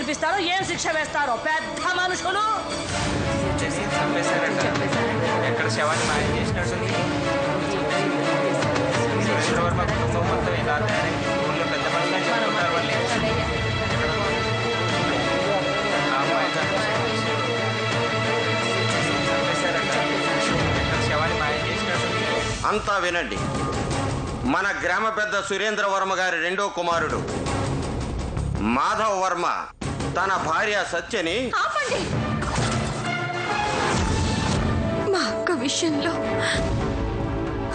పిలిపిస్తారో ఏం శిక్ష వేస్తారో పెద్ద మనుషులు. ఎక్కడ శవాన్ని మాయం చేసినట్టుంది. సురేంద్రవర్మ కుటుంబం మొత్తం ఇలా ఊళ్ళో పెద్ద మనుషులు చెప్పుకుంటారు. వాళ్ళు ఎక్కడ శవాన్ని మాయం చేసినట్టుంది. అంతా వినండి. మన గ్రామ పెద్ద సురేంద్రవర్మ గారి రెండో కుమారుడు మాధవ్ వర్మ తన భార్య సత్యని మా అక్క విషయంలో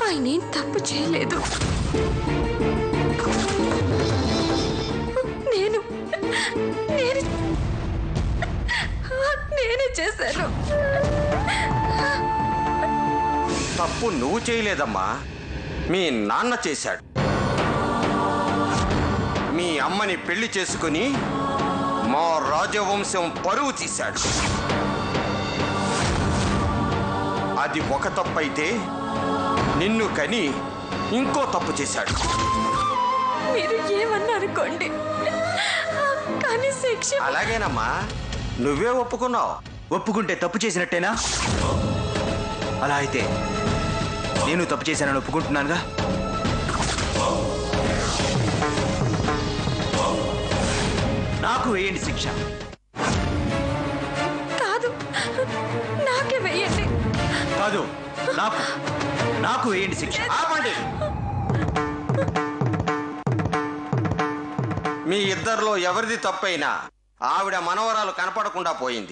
ఆయన ఏం తప్పు చేయలేదు. నేనే చేశాను. తప్పు నువ్వు చేయలేదమ్మా, మీ నాన్న చేశాడు. మీ అమ్మని పెళ్లి చేసుకుని మా రాజవంశం పరువు తీశాడు. అది ఒక తప్పు అయితే నిన్ను కని ఇంకో తప్పు చేశాడు. మీరు ఏమన్నా అనుకోండి, కానీ శిక్ష అలాగేనమ్మా, నువ్వే ఒప్పుకున్నావు. ఒప్పుకుంటే తప్పు చేసినట్టేనా? అలా అయితే నేను తప్పు చేశానని ఒప్పుకుంటున్నానుగా. నాకు వేయండి శిక్ష. కాదు, నాకే వేయండి. కాదు, నాకు వేయండి శిక్ష. ఆపండి. మీ ఇద్దరిలో ఎవరిది తప్పైనా ఆవిడ మనవరాలు కనపడకుండా పోయింది.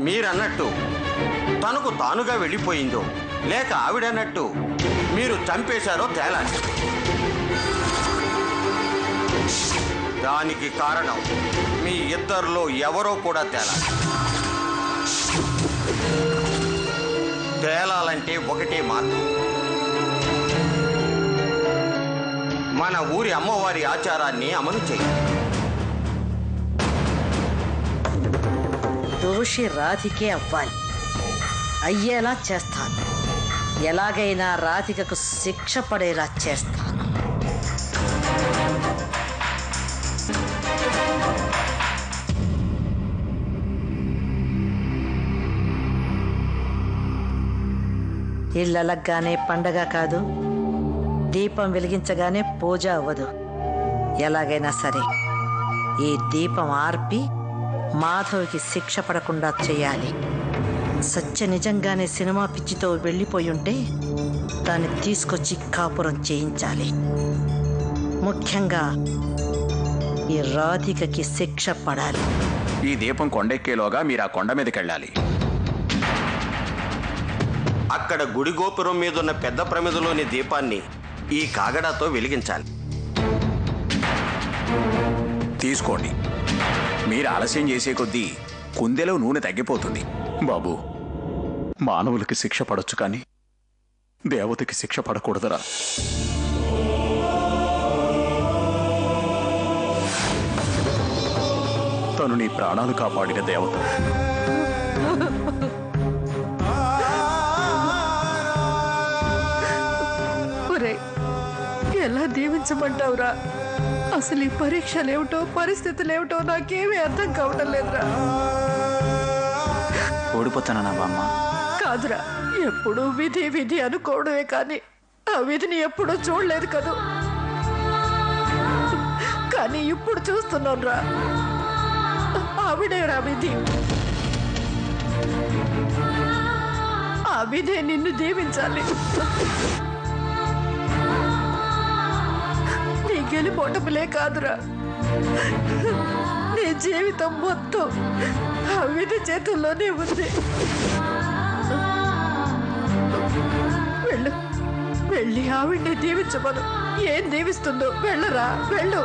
మీరన్నట్టు తనకు తానుగా వెళ్ళిపోయిందో లేక ఆవిడన్నట్టు మీరు చంపేశారో తేలాలి. దానికి కారణం మీ ఇద్దరిలో ఎవరో కూడా తేలాలి. తేలాలంటే ఒకటే మార్గం. మన ఊరి అమ్మవారి ఆచారాన్ని అమలు చేయాలి. దోషి రాధికే అవ్వాలి. అయ్యేలా చేస్తాను. ఎలాగైనా రాధికకు శిక్ష పడేలా చేస్తాను. ఇళ్ళలగ్గానే పండగ కాదు, దీపం వెలిగించగానే పూజ అవ్వదు. ఎలాగైనా సరే ఈ దీపం ఆర్పి మాధవ్కి శిక్ష పడకుండా చేయాలి. సత్య నిజంగానే సినిమా పిచ్చితో వెళ్ళిపోయి ఉంటే దాన్ని తీసుకొచ్చి కాపురం చేయించాలి. ముఖ్యంగా ఈ రాధికకి శిక్ష పడాలి. ఈ దీపం కొండెక్కేలోగా మీరు ఆ కొండ మీదకి వెళ్ళాలి. అక్కడ గుడి గోపురం మీదున్న పెద్ద ప్రమిదలోని దీపాన్ని ఈ కాగడాతో వెలిగించాలి. తీసుకోండి. మీరు ఆలస్యం చేసే కొద్దీ కుందెలో నూనె తగ్గిపోతుంది. బాబు, మానవులకి శిక్ష పడొచ్చు కానీ దేవతకి శిక్ష పడకూడదురా. తను నీ ప్రాణాలు కాపాడిన దేవత. ఎలా దీవించమంటావురా? అసలు ఈ పరీక్షలేమిటో పరిస్థితులేమిటో నాకేమీ అర్థం కావటం లేదురా. ఓడిపోతానా బామ్మ? కాదురా, ఎప్పుడు విధి విధి అనుకోవడమే కానీ ఆ విధిని ఎప్పుడూ చూడలేదు కదూ. కానీ ఇప్పుడు చూస్తున్నాను రా, ఆవిడేరా విధి. ఆ విధే నిన్ను దీవించాలి. నీ గెలిపోటములే కాదురా, నీ జీవితం మొత్తం ఆ విధి చేతుల్లోనే ఉంది. వెళ్ళు, వెళ్ళి ఆవిడ్ని దీవించమను. ఏం దీవిస్తుందో వెళ్ళరా, వెళ్ళు.